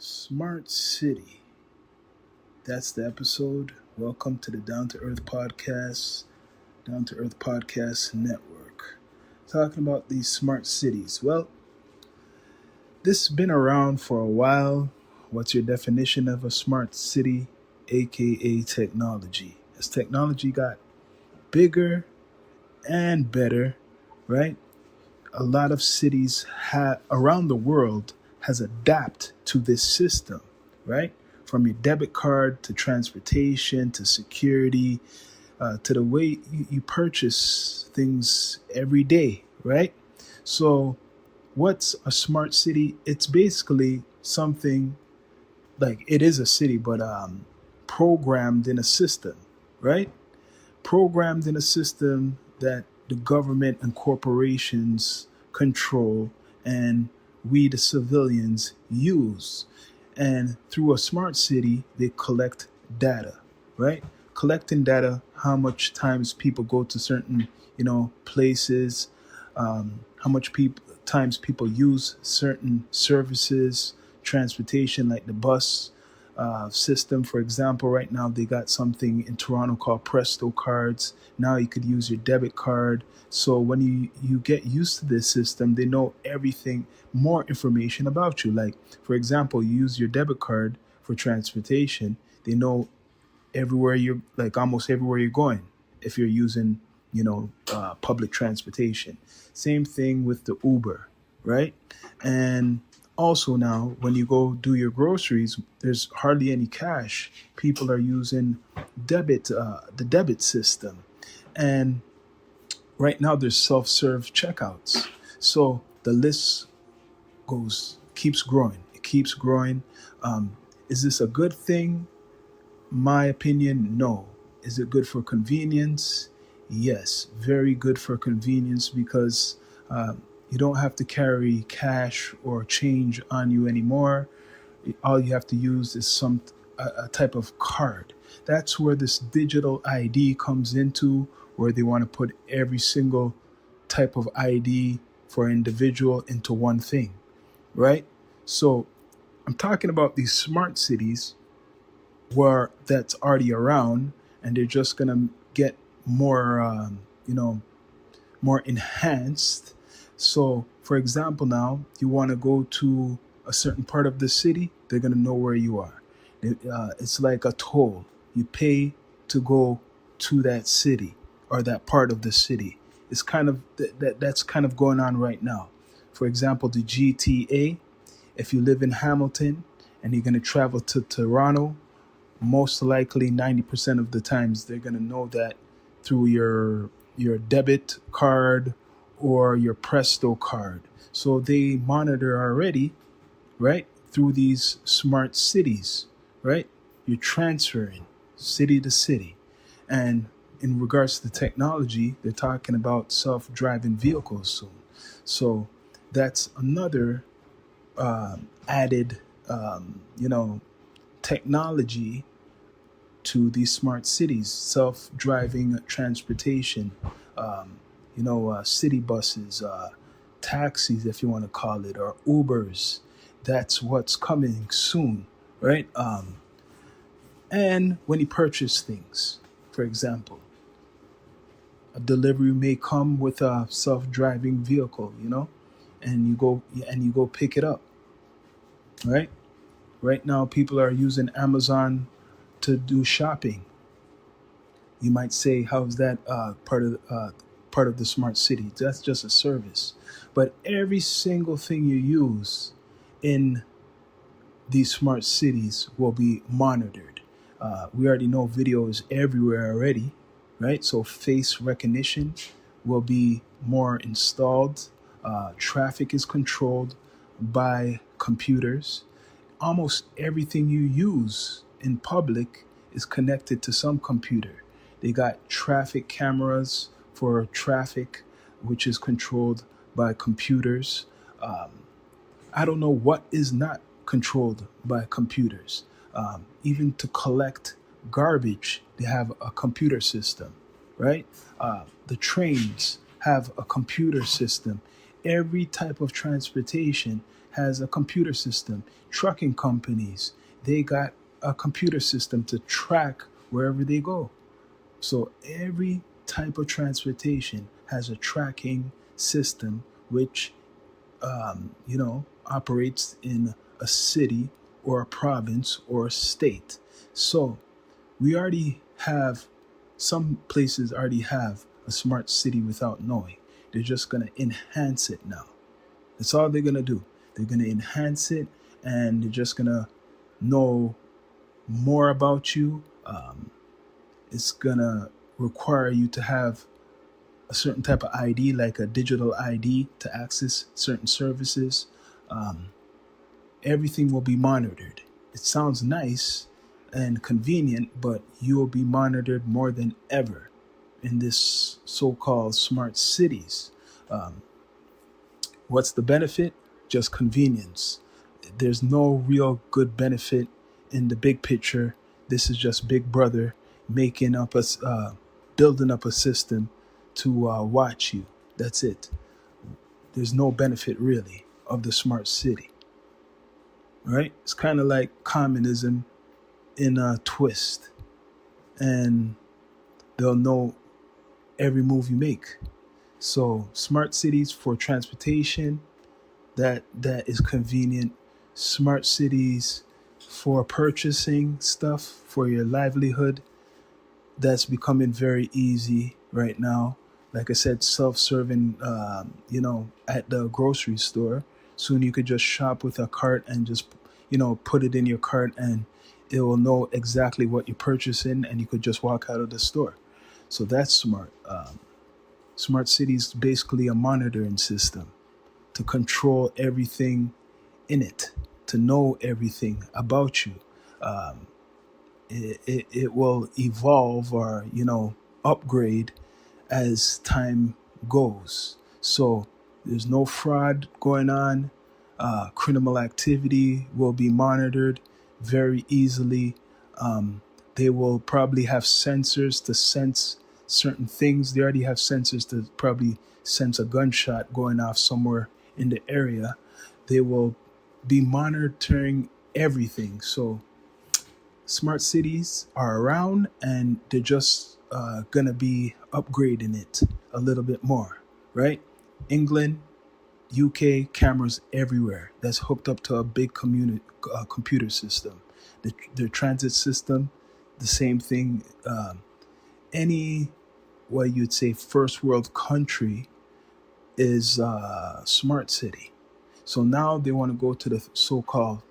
Smart City. That's the episode. Welcome to the Down to Earth Podcast Network. Talking about these smart cities. Well, this has been around for a while. What's your definition of a smart city? AKA technology. As technology got bigger and better, right? A lot of cities around the world has adapted to this system, right? From your debit card to transportation to security to the way you purchase things every day, right? So, what's a smart city? It's basically something like it is a city, but programmed in a system, right? Programmed in a system that the government and corporations control and we, the civilians, use. And through a smart city, they collect data, right? Collecting data, how much times people go to certain, places, how much times people use certain services, transportation like the bus system. For example, right now they got something in Toronto called Presto cards. Now you could use your debit card. So when you get used to this system, they know everything, more information about you. Like, for example, you use your debit card for transportation. They know everywhere you're, like almost everywhere you're going if you're using, public transportation. Same thing with the Uber, right? And also now, when you go do your groceries, there's hardly any cash. People are using the debit system, and right now there's self-serve checkouts. So the list keeps growing. It keeps growing. Is this a good thing? My opinion, no. Is it good for convenience? Yes, very good for convenience because you don't have to carry cash or change on you anymore. All you have to use is a type of card. That's where this digital ID comes into, where they want to put every single type of ID for an individual into one thing, right? So I'm talking about these smart cities where that's already around, and they're just gonna get more, more enhanced. So, for example, now you want to go to a certain part of the city, they're gonna know where you are. It's like a toll. You pay to go to that city or that part of the city. It's kind of that's kind of going on right now. For example, the GTA. If you live in Hamilton and you're gonna travel to Toronto, most likely 90% of the times they're going to know that through your debit card or your Presto card. So they monitor already, right, through these smart cities, right? You're transferring city to city. And in regards to technology, they're talking about self-driving vehicles soon. So that's another added, technology to these smart cities, self-driving transportation, city buses, taxis, if you want to call it, or Ubers. That's what's coming soon, right? And when you purchase things, for example, a delivery may come with a self-driving vehicle, and you go pick it up, right? Right now, people are using Amazon to do shopping. You might say, "How's that part of the smart city?" That's just a service. But every single thing you use in these smart cities will be monitored. We already know video is everywhere already, right? So face recognition will be more installed. Traffic is controlled by computers. Almost everything you use in public is connected to some computer. They got traffic cameras for traffic, which is controlled by computers. I don't know what is not controlled by computers. Even to collect garbage, they have a computer system, right? The trains have a computer system. Every type of transportation has a computer system. Trucking companies, they got a computer system to track wherever they go. So every type of transportation has a tracking system which operates in a city or a province or a state. So we already have, some places already have a smart city without knowing. They're just going to enhance it now. That's all they're going to do. They're going to enhance it, and they're just going to know more about you. It's going to require you to have a certain type of ID, like a digital ID, to access certain services. Everything will be monitored. It sounds nice and convenient, but you will be monitored more than ever in this so-called smart cities. What's the benefit? Just convenience. There's no real good benefit in the big picture. This is just Big Brother building up a system to watch you. That's it. There's no benefit really of the smart city. Right? It's kind of like communism in a twist, and they'll know every move you make. So smart cities for transportation, that is convenient. Smart cities for purchasing stuff for your livelihood, that's becoming very easy right now. Like I said, self-serving, at the grocery store. Soon you could just shop with a cart and just, put it in your cart, and it will know exactly what you're purchasing, and you could just walk out of the store. So that's smart. Smart cities basically a monitoring system to control everything in it, to know everything about you. It will evolve or upgrade as time goes. So there's no fraud going on. Criminal activity will be monitored very easily. They will probably have sensors to sense certain things. They already have sensors to probably sense a gunshot going off somewhere in the area. They will be monitoring everything. So smart cities are around, and they're just going to be upgrading it a little bit more, right? England, UK, cameras everywhere. That's hooked up to a big computer system. The transit system, the same thing. Any, what you'd say, first world country is a smart city. So now they want to go to the so-called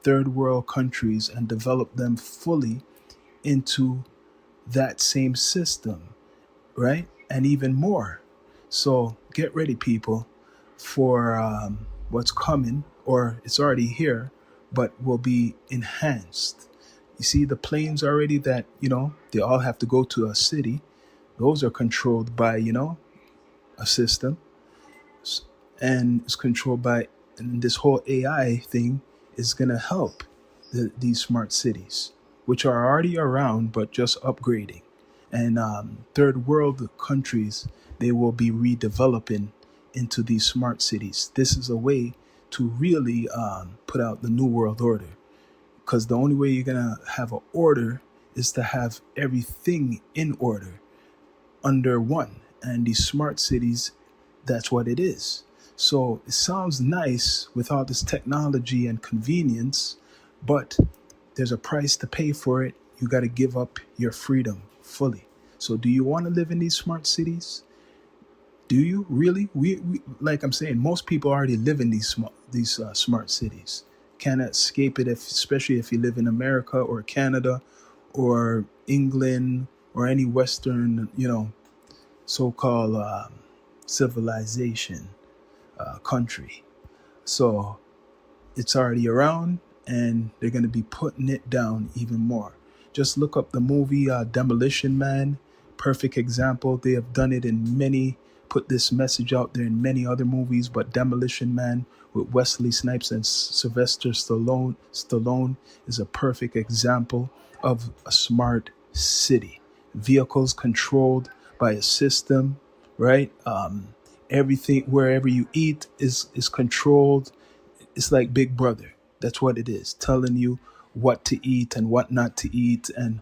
third world countries and develop them fully into that same system, right? And even more. So get ready, people, for what's coming, or it's already here, but will be enhanced. You see the planes already that, they all have to go to a city. Those are controlled by, a system. And it's controlled by, and this whole AI thing is going to help these smart cities, which are already around, but just upgrading. And third world countries, they will be redeveloping into these smart cities. This is a way to really put out the new world order, because the only way you're going to have an order is to have everything in order under one. And these smart cities, that's what it is. So it sounds nice with all this technology and convenience, but there's a price to pay for it. You got to give up your freedom fully. So do you want to live in these smart cities? Do you really? We like I'm saying, most people already live in these smart cities. Can't escape it, especially if you live in America or Canada or England or any Western, so-called civilization country. So it's already around, and they're going to be putting it down even more. Just look up the movie Demolition Man. Perfect example. They have done it in put this message out there in many other movies, but Demolition Man with Wesley Snipes and Sylvester Stallone is a perfect example of a smart city. Vehicles controlled by a system, right? Everything, wherever you eat is controlled. It's like Big Brother. That's what it is, telling you what to eat and what not to eat, and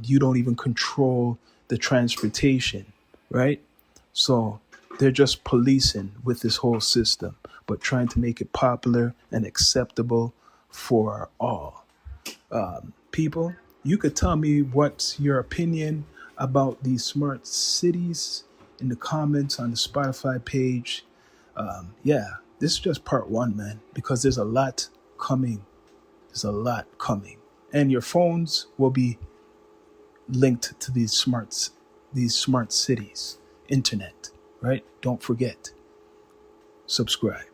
you don't even control the transportation, right? So they're just policing with this whole system, but trying to make it popular and acceptable for all people. You could tell me what's your opinion about these smart cities in the comments on the Spotify page. Yeah, this is just part one, man, because there's a lot coming. There's a lot coming. And your phones will be linked to these smart cities, internet, right? Don't forget. Subscribe.